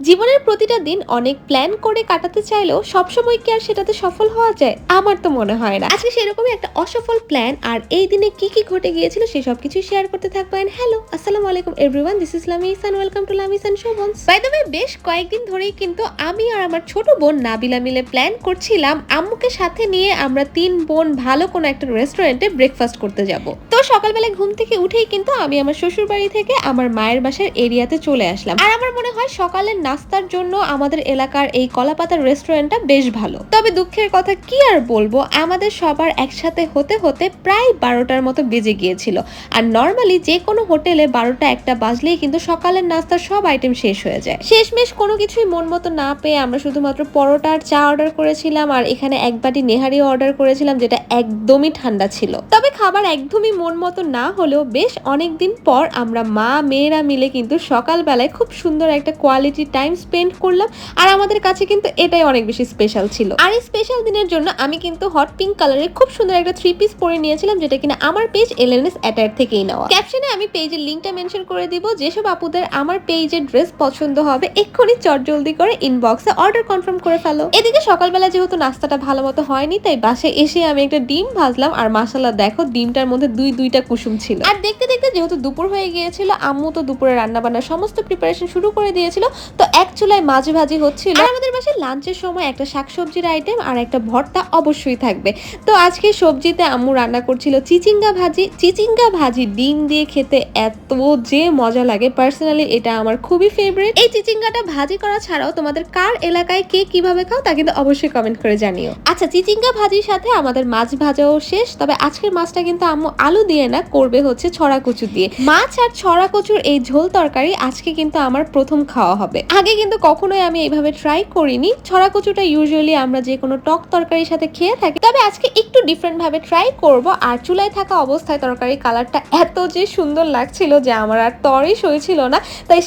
জীবনের প্রতিটা দিন অনেক প্ল্যান করে কাটাতে চাইলেও সবসময় কি আর সেটাতে সফল হওয়া যায়? আমার তো মনে হয় না। আজকে সেরকমই একটা অসফল প্ল্যান আর এই দিনে কি কি ঘটে গিয়েছিল সে সবকিছু শেয়ার করতে থাকবো। এন্ড হ্যালো, আসসালামু আলাইকুম everyone, this is Lamis and welcome to Lamis and Shovon's. By the way, বেশ কয়েকদিন ধরেই কিন্তু আমি আর আমার ছোট বোন নাবিলা মিলে প্ল্যান করছিলাম আম্মুকে সাথে নিয়ে আমরা তিন বোন ভালো কোনো একটা রেস্টুরেন্টে ব্রেকফাস্ট করতে যাব। তো সকালবেলা ঘুম থেকে উঠেই কিন্তু আমি আমার শ্বশুর বাড়ি থেকে আমার মায়ের বাসার এরিয়াতে চলে আসলাম। আর আমার মনে হয় সকালের নাস্তার জন্য আমাদের এলাকার এই কলাপাতার রেস্টুরেন্টটা বেশ ভালো। তবে দুঃখের কথা কি আর বলবো, আমাদের সবার একসাথে হতে হতে প্রায় 12টার মতো বেজে গিয়েছিল। আর নর্মালি যে কোনো হোটেলে 12টা 1টা বাজলেই কিন্তু সকালের নাস্তার সব আইটেম শেষ হয়ে যায়। শেষমেশ কোনো কিছুই মন মতো না পেয়ে আমরা শুধুমাত্র পরোটা আর চা অর্ডার করেছিলাম, আর এখানে এক বাটি নেহারিও অর্ডার করেছিলাম, যেটা একদমই ঠান্ডা ছিল। তবে খাবার একদমই মন মতো না হলেও বেশ অনেকদিন পর আমরা মা মেয়েরা মিলে কিন্তু সকালবেলায় খুব সুন্দর একটা কোয়ালিটি টাইম স্পেন্ড করলাম। আর আমাদের কাছে কিন্তু এটাই অনেক বেশি স্পেশাল ছিল। আর এই স্পেশাল দিনের জন্য আমি কিন্তু হট পিঙ্ক কালারের খুব সুন্দর একটা 3 পিস পরে নিয়েছিলাম, যেটা কিনা আমার পেজ এলএনএস অ্যাটায়ার থেকেই নেওয়া। ক্যাপশনে আমি পেজের লিংকটা মেনশন করে দিব। যেসব আপুদের আমার পেজের ড্রেস পছন্দ হবে এক্ষুনি চটজলদি করে ইনবক্সে অর্ডার কনফার্ম করে ফেলো। এদিকে সকালবেলা যেহেতু নাস্তাটা ভালো মতো হয়নি, তাই বাসায় এসে আমি একটা ডিম ভাজলাম। আর মাশাআল্লাহ দেখো, ডিমটার মধ্যে দুইটা কুসুম ছিল। আর দেখতে দেখতে যেহেতু দুপুর হয়ে গিয়েছিল, আম্মু তো দুপুরে রান্না বান্নার সমস্ত প্রিপারেশন শুরু করে দিয়েছিল। তো এক চুলায় মাছ ভাজি হচ্ছিল। আর আমাদের বাসায় লাঞ্চের সময় একটা শাকসবজির আইটেম আর একটা ভর্তা অবশ্যই থাকবে। তো আজকে সবজিতে আম্মু রান্না করছিল চিচিঙ্গা ভাজি। চিচিঙ্গা ভাজি ডিম দিয়ে খেতে এত যে মজা লাগে, পার্সোনালি এটা আমার খুবই ফেভারিট। এই চিচিঙ্গাটা ভাজি করা ছাড়াও তোমাদের কার এলাকায় কে কিভাবে খাও তা কিন্তু অবশ্যই কমেন্ট করে জানিও। আচ্ছা, চিচিঙ্গা ভাজির সাথে আমাদের মাছ ভাজাও শেষ। তবে আজকের মাছটা কিন্তু আম্মু আলু দিয়ে না, করবে হচ্ছে ছড়া কচু দিয়ে। মাছ আর ছড়া কচুর এই ঝোল তরকারি আজকে কিন্তু আমার প্রথম খাওয়া হবে। আগে কিন্তু কখনোই আমি এইভাবে ট্রাই করিনি। ছড়া কচুটা ইউজুয়ালি আমরা যে কোনো টক তরকারির সাথে খেয়ে থাকি, তবে আজকে একটু ডিফারেন্ট ভাবে ট্রাই করব। আর চুলায় থাকা অবস্থায় তরকারির কালারটা এত যে সুন্দর লাগছিল যে আমার আর তরই সইছিল না। তাই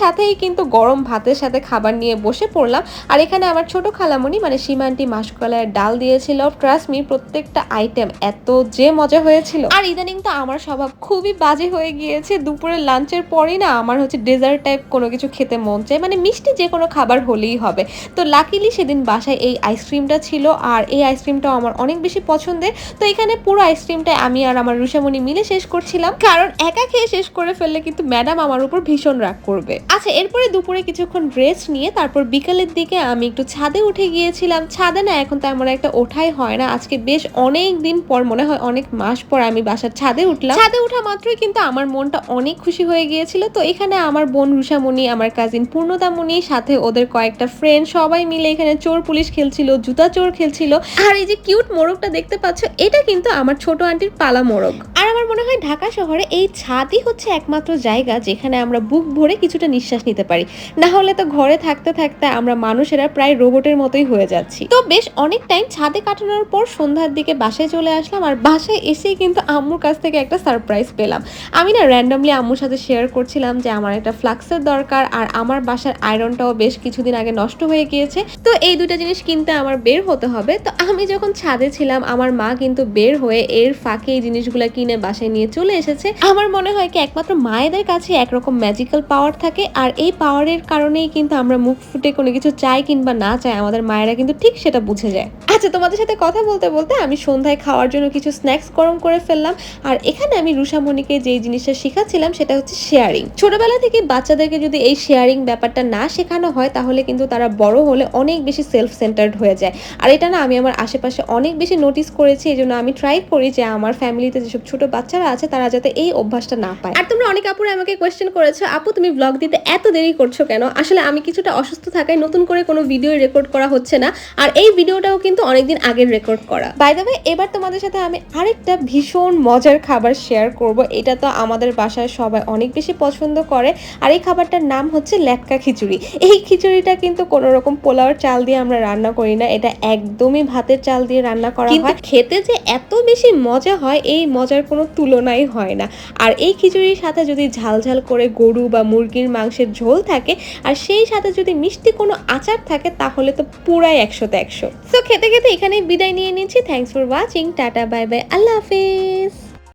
সাথেই কিন্তু গরম ভাতের সাথে খাবার নিয়ে বসে পড়লাম। আর এখানে আমার ছোট খালামণি মানে সীমান্তি মাসকলাইয়ের ডাল দিয়েছিল। ট্রাস্ট মি, প্রত্যেকটা আইটেম এত যে মজা হয়েছিল। আর ইদানিং তো আমার স্বভাব খুবই বাজে হয়ে গিয়েছে। দুপুরের লাঞ্চের পরই না আমার হচ্ছে ডেজার্ট টাইপ কোনো কিছু খেতে মন চায়, মানে মিষ্টি যে কোনো খাবার হলেই হবে। তো লাকিলি সেদিন বাসায় এই আইসক্রিমটা ছিল, আর এই আইসক্রিমটাও আমার অনেক বেশি পছন্দের। তো এখানে পুরো আইসক্রিমটা আমি আর আমার রুষামণি মিলে শেষ করছিলাম, কারণ একা খেয়ে শেষ করে ফেললে কিন্তু ম্যাডাম আমার উপর ভীষণ রাগ করবে। আচ্ছা, এরপরে দুপুরে কিছুক্ষণ রেস্ট নিয়ে তারপর বিকালের দিকে আমি একটু ছাদে উঠে গিয়েছিলাম। ছাদে না এখন তেমন একটা ওঠাই হয় না। আজকে বেশ অনেক দিন পর, মনে হয় অনেক মাস পর আমি বাসার ছাদে উঠলাম। ছাদে ওঠা মাত্রই কিন্তু আমার মনটা অনেক খুশি হয়ে গিয়েছিল। তো এখানে আমার বোন রুষামণি, আমার কাজিন পূর্ণতামণি, সাথে ওদের কয়েকটা ফ্রেন্ড সবাই মিলে এখানে চোর পুলিশ খেলছিল, জুতা চোর খেলছিল। আর এই যে কিউট মোরগটা দেখতে পাচ্ছ, এটা কিন্তু আমার ছোট আন্টির পালা মোরগ। আর আমার মনে হয় ঢাকা শহরে এই ছাদই হচ্ছে একমাত্র জায়গা যেখানে আমরা বুক ভরে কিছুটা নিঃশ্বাস নিতে পারি। না হলে তো ঘরে থাকতে থাকতে আমরা মানুষেরা প্রায় রোবটের মতোই হয়ে যাচ্ছি। তো বেশ অনেক টাইম ছাদে কাটানোর পর সন্ধ্যার দিকে বাসায় চলে আসলাম। আর বাসায় এসেই কিন্তু আম্মুর কাছ থেকে একটা সারপ্রাইজ পেলাম। আমি না র্যান্ডমলি আম্মুর সাথে শেয়ার করছিলাম যে আমার একটা ফ্লাক্সের দরকার, আর আমার বাসার আয়রনটাও বেশ কিছুদিন আগে নষ্ট হয়ে গিয়েছে। তো এই দুইটা জিনিস কিনতে আমার বের হতে হবে। তো আমি যখন ছাদে ছিলাম, আমার মা কিন্তু বের হয়ে এর ফাঁকে এই জিনিসগুলো কিনে বাসায় নিয়ে চলে এসেছে। আমার মনে হয় কি একমাত্র মায়েদের কাছে একরকম ম্যাজিক্যাল পাওয়ার থাকে, আর এই পাওয়ারের কারণেই কিন্তু আমরা মুখ ফুটে কোনো কিছু চাই কিংবা না চাই, আমাদের মায়েরা কিন্তু ঠিক সেটা বুঝে যায়। আচ্ছা, তোমাদের সাথে কথা বলতে বলতে আমি সন্ধ্যায় খাওয়ার জন্য কিছু স্ন্যাক্স গরম করে ফেললাম। আর এখানে আমি রুষামণিকে যেই জিনিসটা শেখাচ্ছিলাম সেটা হচ্ছে শেয়ারিং। ছোটবেলা থেকে বাচ্চাদেরকে যদি এই শেয়ারিং ব্যাপারটা না শেখানো হয়, তাহলে কিন্তু তারা বড় হলে অনেক বেশি সেলফ সেন্টার্ড হয়ে যায়। আর এটা না আমি আমার আশেপাশে অনেক বেশি নোটিস করেছি। এই জন্য আমি ট্রাই করি যে আমার ফ্যামিলিতে যেসব ছোট বাচ্চারা আছে তারা যাতে এই অভ্যাসটা না পায়। আর তোমরা অনেক আপুরা আমাকে কোয়েশ্চেন করেছো, আপু তুমি ব্লগ দিতে এত দেরি করছো কেন? আসলে আমি কিছুটা অসুস্থ থাকায় নতুন করে কোনো ভিডিও রেকর্ড করা হচ্ছে না। আর এই ভিডিওটাও কিন্তু অনেকদিন আগের রেকর্ড করা। বাই দ্য ওয়ে, এবার তোমাদের সাথে আমি আরেকটা ভীষণ মজার খাবার শেয়ার করব। এটা তো আমাদের বাসায় সবাই অনেক বেশি পছন্দ করে। আর এই খাবারটার নাম হচ্ছে লেটকা খিচুড়ি। এই খিচুড়িটা কিন্তু কোনো রকম পোলাওর চাল দিয়ে আমরা রান্না করি না, এটা একদমই ভাতের চাল দিয়ে রান্না করা হয়। খেতে যে এত বেশি মজা হয়, এই মজার কোনো তুলনাই হয় না। আর এই খিচুড়ির সাথে যদি ঝালঝাল করে গরু বা মুরগির মাংসের ঝোল থাকে, আর সেই সাথে যদি মিষ্টি কোনো আচার থাকে, তাহলে তো পুরাই 100তে 100। সো খেতে খেতে এখানেই বিদায় নিয়ে নিচ্ছি। Thanks for watching. Tata, bye bye, আল্লাহ হাফেজ।